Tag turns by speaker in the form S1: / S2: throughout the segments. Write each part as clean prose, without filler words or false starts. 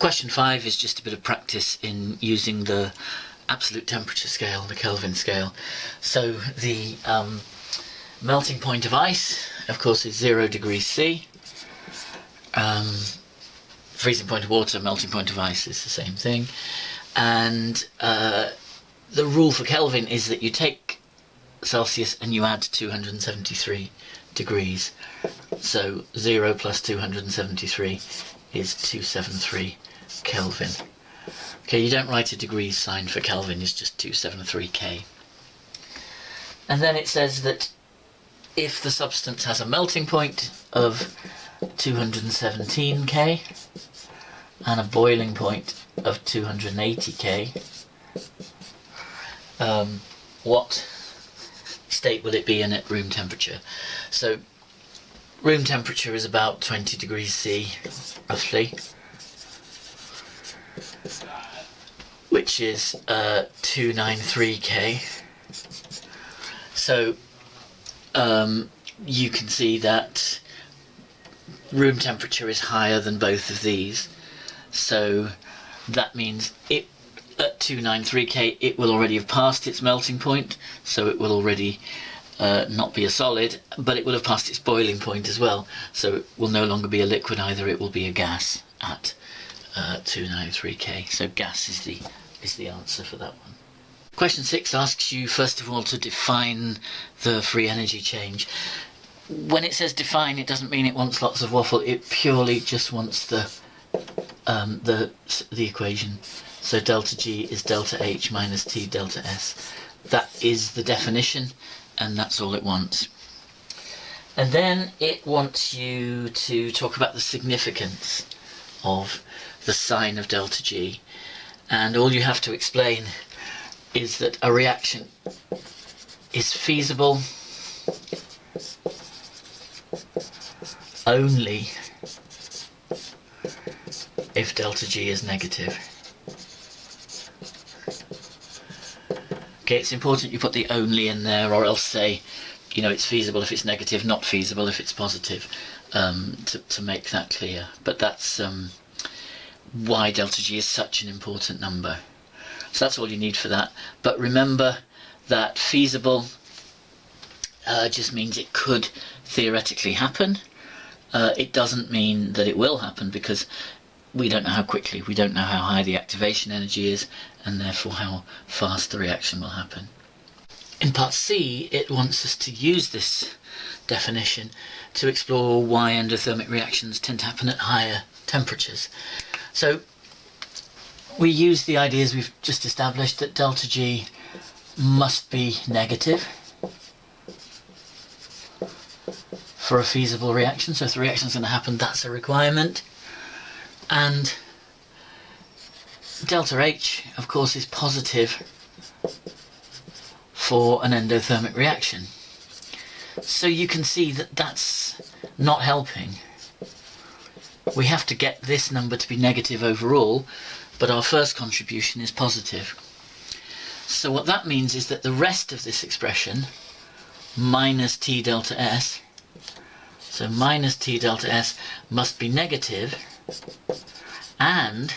S1: Question 5 is just a bit of practice in using the absolute temperature scale, the Kelvin scale. So the melting point of ice, of course, is 0 degrees C. Freezing point of water, melting point of ice is the same thing. And the rule for Kelvin is that you take Celsius and you add 273 degrees. So 0 plus 273 is 273 Kelvin. Okay, you don't write a degrees sign for Kelvin, it's just 273K. And then it says that if the substance has a melting point of 217K and a boiling point of 280K, what state will it be in at room temperature? So room temperature is about 20 degrees C, roughly, which is 293K. So you can see that room temperature is higher than both of these. So that means it at 293K it will already have passed its melting point, so it will already not be a solid, but it will have passed its boiling point as well, so it will no longer be a liquid either, it will be a gas at 293K. So gas is the answer for that one. Question 6 asks you first of all to define the free energy change. When it says define, it doesn't mean it wants lots of waffle, it purely just wants the equation. So delta G is delta H minus T delta S. That is the definition, and that's all it wants. And then it wants you to talk about the significance of the sign of delta G. And all you have to explain is that a reaction is feasible only if delta G is negative. Okay, it's important you put the only in there, or else say, you know, it's feasible if it's negative, not feasible if it's positive, to make that clear. But that's why delta G is such an important number. So that's all you need for that. But remember that feasible just means it could theoretically happen. It doesn't mean that it will happen, because we don't know how quickly, we don't know how high the activation energy is, and therefore how fast the reaction will happen. In part C, it wants us to use this definition to explore why endothermic reactions tend to happen at higher temperatures. So we use the ideas we've just established, that delta G must be negative for a feasible reaction. So if the reaction is going to happen, that's a requirement. And delta H, of course, is positive for an endothermic reaction. So you can see that that's not helping. We have to get this number to be negative overall, but our first contribution is positive. So what that means is that the rest of this expression, minus T delta S, so minus T delta S must be negative, and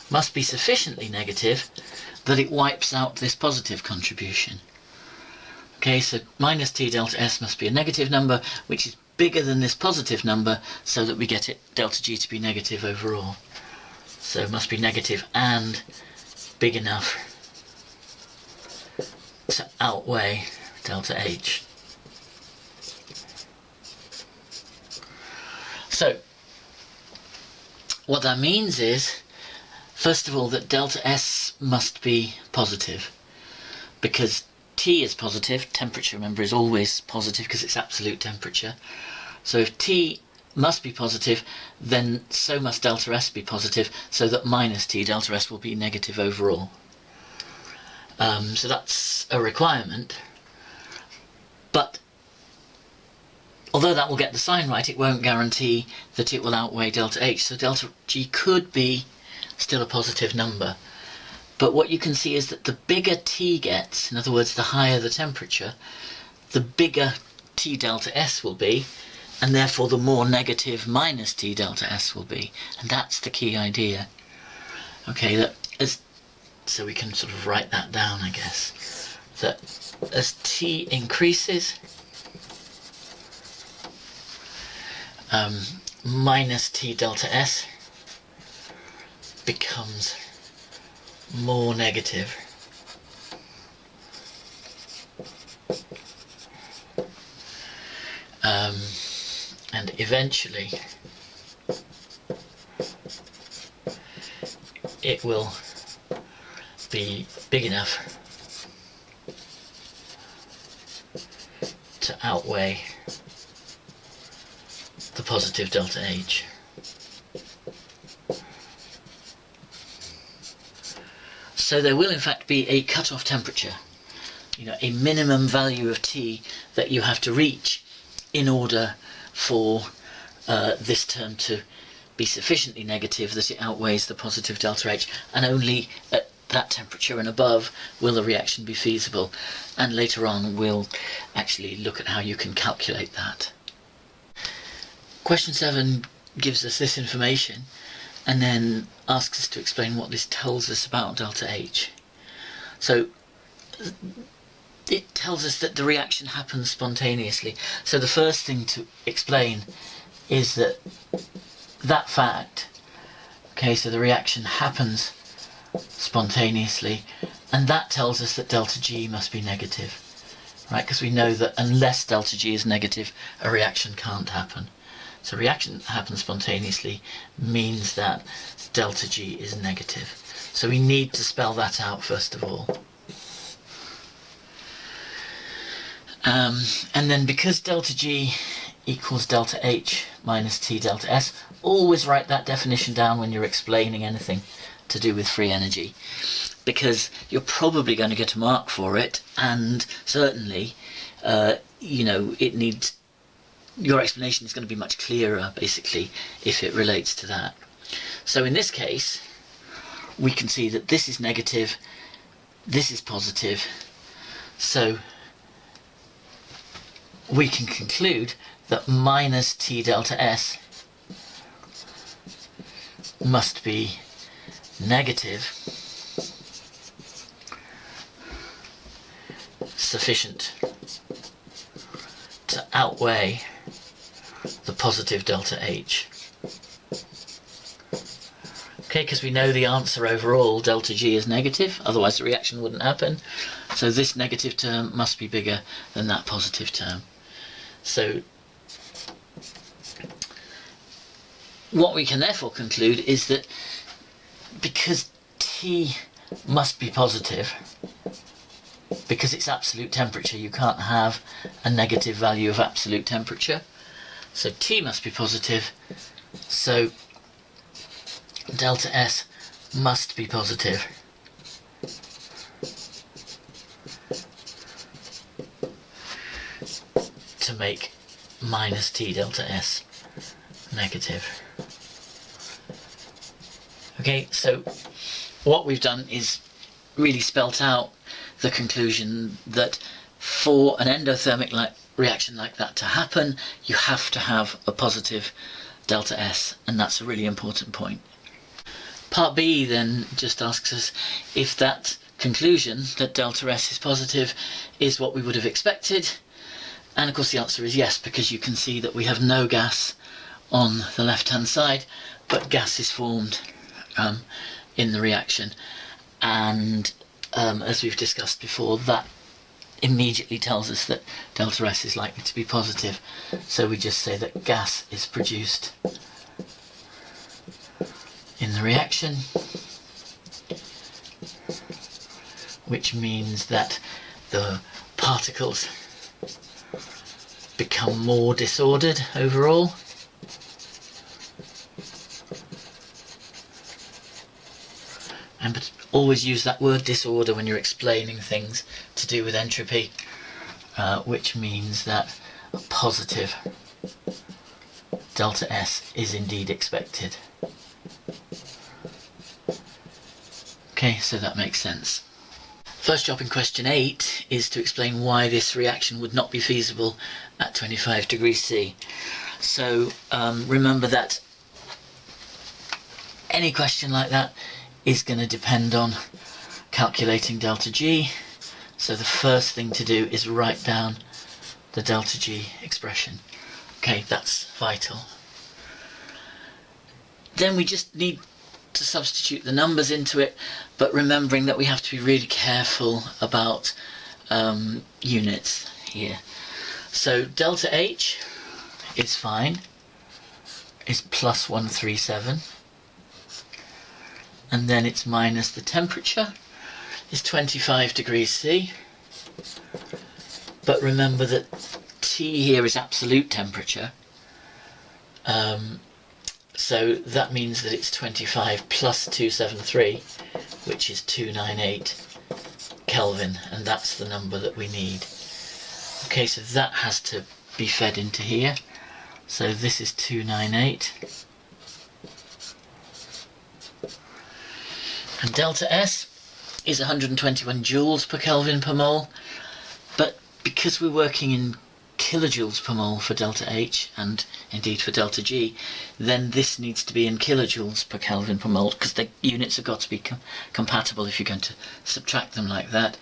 S1: must be sufficiently negative that it wipes out this positive contribution. Okay, so minus T delta S must be a negative number, which is bigger than this positive number, so that we get it delta G to be negative overall. So it must be negative and big enough to outweigh delta H. So what that means is, first of all, that delta S must be positive, because T is positive. Temperature, remember, is always positive because it's absolute temperature. So if T must be positive, then so must delta S be positive, so that minus T delta S will be negative overall. So that's a requirement. But although that will get the sign right, it won't guarantee that it will outweigh delta H. So delta G could be still a positive number. But what you can see is that the bigger T gets, in other words, the higher the temperature, the bigger T delta S will be, and therefore the more negative minus T delta S will be. And that's the key idea. Okay, so we can sort of write that down, I guess, that as T increases, minus T delta S becomes more negative. And eventually it will be big enough to outweigh the positive delta H. So there will in fact be a cut-off temperature, a minimum value of T that you have to reach in order for this term to be sufficiently negative that it outweighs the positive delta H, and only at that temperature and above will the reaction be feasible. And later on we'll actually look at how you can calculate that. Question 7 gives us this information and then asks us to explain what this tells us about delta H. So it tells us that the reaction happens spontaneously. So the first thing to explain is that fact, okay, so the reaction happens spontaneously, and that tells us that delta G must be negative, right? Because we know that unless delta G is negative, a reaction can't happen. So reaction happens spontaneously means that delta G is negative. So we need to spell that out first of all. And then because delta G equals delta H minus T delta S, always write that definition down when you're explaining anything to do with free energy, because you're probably going to get a mark for it, and certainly it needs, your explanation is going to be much clearer basically if it relates to that. So in this case we can see that this is negative, this is positive, so we can conclude that minus T delta S must be negative, sufficient to outweigh the positive delta H. Okay, because we know the answer overall, delta G, is negative, otherwise the reaction wouldn't happen. So this negative term must be bigger than that positive term. So what we can therefore conclude is that because T must be positive, because it's absolute temperature, you can't have a negative value of absolute temperature. So T must be positive, so delta S must be positive. To make minus T delta S negative. Okay, so what we've done is really spelt out the conclusion that for an endothermic reaction like that to happen, you have to have a positive delta S, and that's a really important point. Part B then just asks us if that conclusion that delta S is positive is what we would have expected, and of course the answer is yes, because you can see that we have no gas on the left hand side, but gas is formed in the reaction, and as we've discussed before, that immediately tells us that delta S is likely to be positive, so we just say that gas is produced in the reaction, which means that the particles become more disordered overall. And always use that word disorder when you're explaining things to do with entropy, which means that a positive delta S is indeed expected. Okay, so that makes sense. First job in question 8 is to explain why this reaction would not be feasible at 25 degrees C. So remember that any question like that is going to depend on calculating delta G. So the first thing to do is write down the delta G expression. Okay, that's vital. Then we just need to substitute the numbers into it, but remembering that we have to be really careful about units here. So delta H is fine, is plus 137, and then it's minus the temperature is 25 degrees C, but remember that T here is absolute temperature, so that means that it's 25 plus 273, which is 298 Kelvin, and that's the number that we need. Okay, so that has to be fed into here. So this is 298. And delta S is 121 joules per Kelvin per mole, but because we're working in kilojoules per mole for delta H and indeed for delta G, then this needs to be in kilojoules per Kelvin per mole, because the units have got to be compatible if you're going to subtract them like that.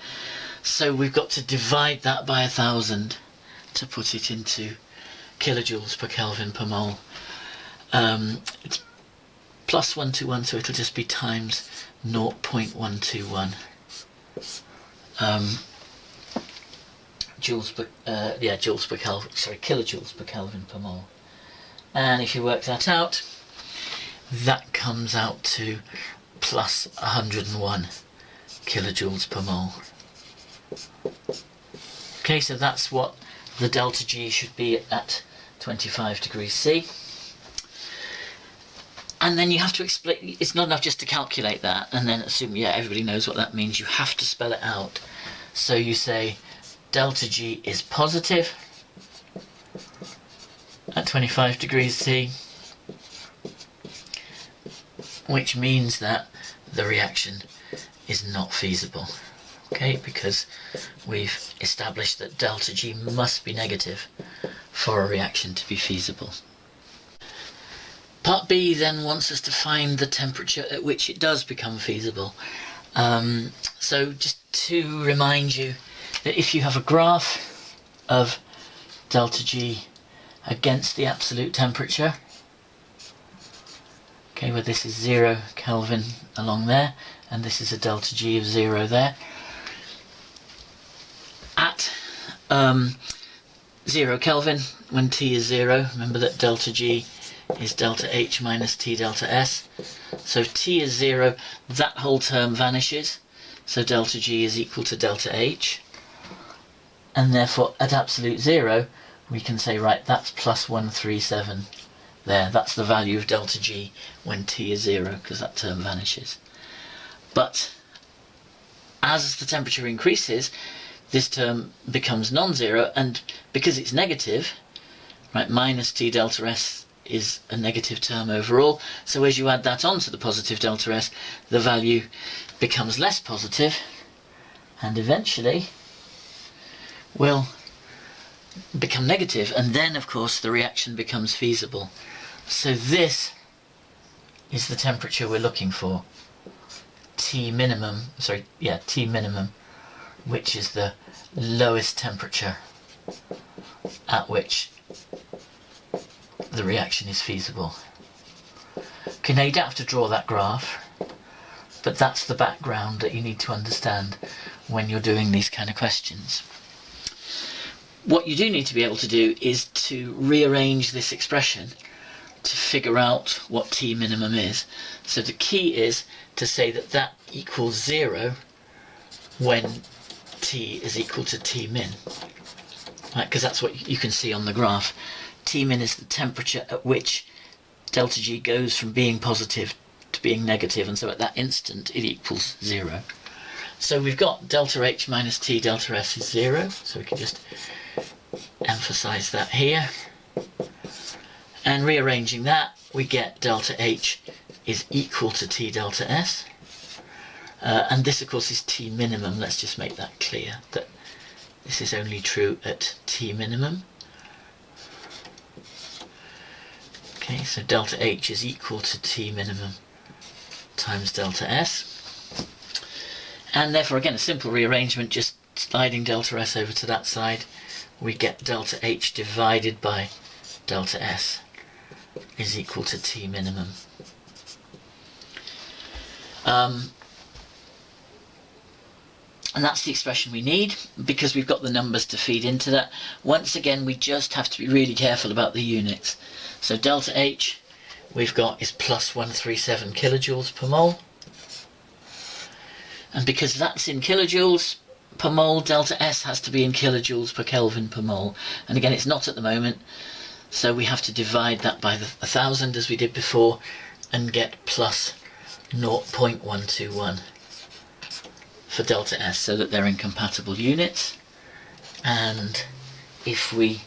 S1: So we've got to divide that by 1000 to put it into kilojoules per Kelvin per mole. It's plus 121, so it'll just be times 0.121 joules per joules per Kelvin, sorry, kilojoules per Kelvin per mole. And if you work that out, that comes out to plus 101 kilojoules per mole. Okay, so that's what the delta G should be at 25 degrees C. And then you have to explain, it's not enough just to calculate that and then assume, yeah, everybody knows what that means. You have to spell it out. So you say delta G is positive at 25 degrees C, which means that the reaction is not feasible. Okay, because we've established that delta G must be negative for a reaction to be feasible. Part B then wants us to find the temperature at which it does become feasible. So just to remind you that if you have a graph of delta G against the absolute temperature, okay, where this is 0 Kelvin along there, and this is a delta G of 0 there, at 0 Kelvin, when T is 0, remember that delta G is delta H minus T delta S. So if T is 0, that whole term vanishes, so delta G is equal to delta H, and therefore at absolute 0 we can say, right, that's plus 137 there, that's the value of delta G when T is 0, because that term vanishes. But as the temperature increases, this term becomes non-zero, and because it's negative, right, minus T delta S is a negative term overall, so as you add that on to the positive delta S, the value becomes less positive, and eventually will become negative, and then of course the reaction becomes feasible. So this is the temperature we're looking for, T minimum, which is the lowest temperature at which the reaction is feasible. Okay, now you don't have to draw that graph, but that's the background that you need to understand when you're doing these kind of questions. What you do need to be able to do is to rearrange this expression to figure out what T minimum is. So the key is to say that that equals 0 when T is equal to T min, right? Because that's what you can see on the graph. T min is the temperature at which delta G goes from being positive to being negative, and so at that instant it equals 0. So we've got delta H minus T delta S is 0, so we can just emphasize that here. And rearranging that, we get delta H is equal to T delta S. And this of course is T minimum. Let's just make that clear, that this is only true at T minimum. Okay, so delta H is equal to T minimum times delta S. And therefore, again, a simple rearrangement, just sliding delta S over to that side, we get delta H divided by delta S is equal to T minimum. And that's the expression we need, because we've got the numbers to feed into that. Once again, we just have to be really careful about the units. So delta H we've got is plus 137 kilojoules per mole. And because that's in kilojoules per mole, delta S has to be in kilojoules per Kelvin per mole. And again, it's not at the moment, so we have to divide that by 1,000 as we did before and get plus 0.121 for delta S, so that they're incompatible units. And if we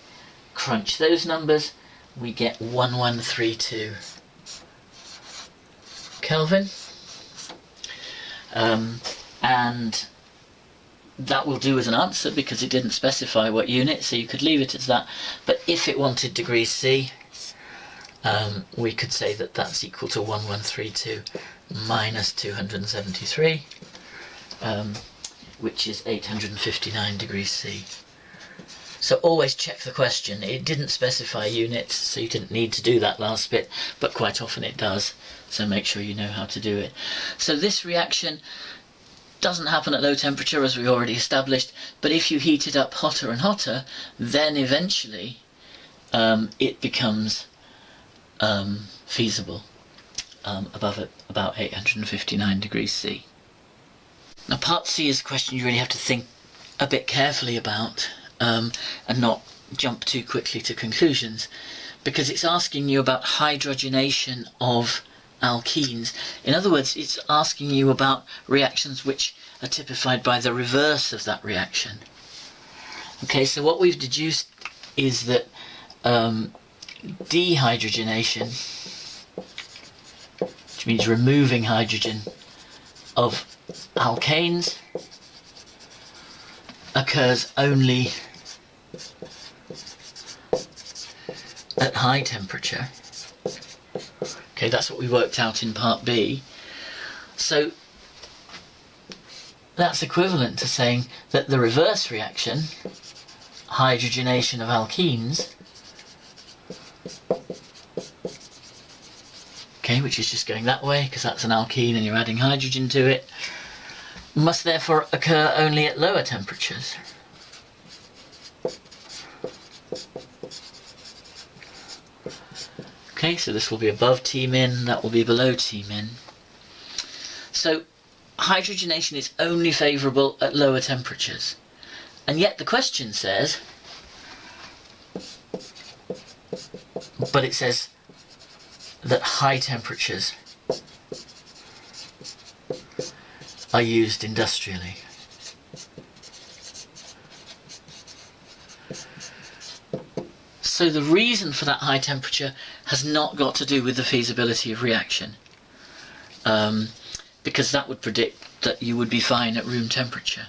S1: crunch those numbers, we get 1132 Kelvin. And that will do as an answer because it didn't specify what unit, so you could leave it as that. But if it wanted degrees C, we could say that that's equal to 1132 minus 273, which is 859 degrees C. So always check the question. It didn't specify units, so you didn't need to do that last bit, but quite often it does, so make sure you know how to do it. So this reaction doesn't happen at low temperature, as we already established, but if you heat it up hotter and hotter, then eventually it becomes feasible above about 859 degrees C. Now part C is a question you really have to think a bit carefully about, and not jump too quickly to conclusions, because it's asking you about hydrogenation of alkenes. In other words, it's asking you about reactions which are typified by the reverse of that reaction. Okay, so what we've deduced is that dehydrogenation, which means removing hydrogen of alkanes, occurs only at high temperature. Okay, that's what we worked out in part B. So that's equivalent to saying that the reverse reaction, hydrogenation of alkenes, okay, which is just going that way because that's an alkene and you're adding hydrogen to it, must therefore occur only at lower temperatures. Okay, so this will be above T-min, that will be below T-min. So hydrogenation is only favourable at lower temperatures. And yet the question says, but it says that high temperatures are used industrially. So the reason for that high temperature has not got to do with the feasibility of reaction, because that would predict that you would be fine at room temperature.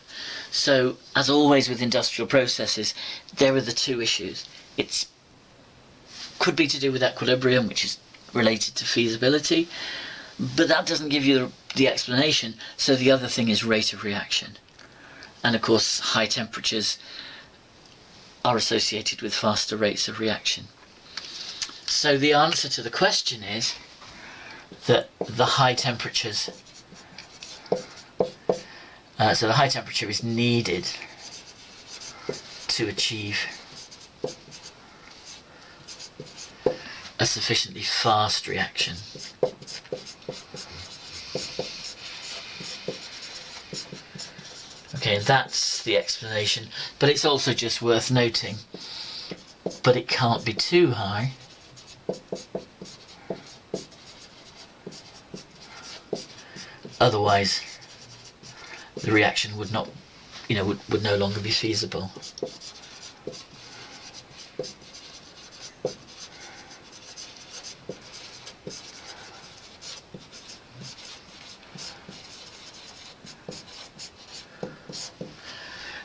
S1: So, as always with industrial processes, there are the two issues. It could be to do with equilibrium, which is related to feasibility, but that doesn't give you the explanation, so the other thing is rate of reaction. And of course, high temperatures are associated with faster rates of reaction. So the answer to the question is that the high temperatures, so the high temperature is needed to achieve a sufficiently fast reaction. Okay, that's the explanation, but it's also just worth noting, but it can't be too high. Otherwise, the reaction would not, would no longer be feasible.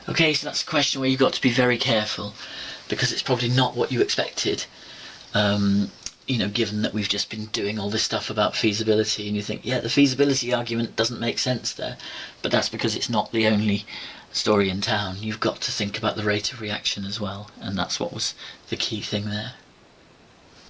S1: Okay, so that's a question where you've got to be very careful, because it's probably not what you expected. given that we've just been doing all this stuff about feasibility, and you think, yeah, the feasibility argument doesn't make sense there, but that's because it's not the only story in town. You've got to think about the rate of reaction as well, and that's what was the key thing there.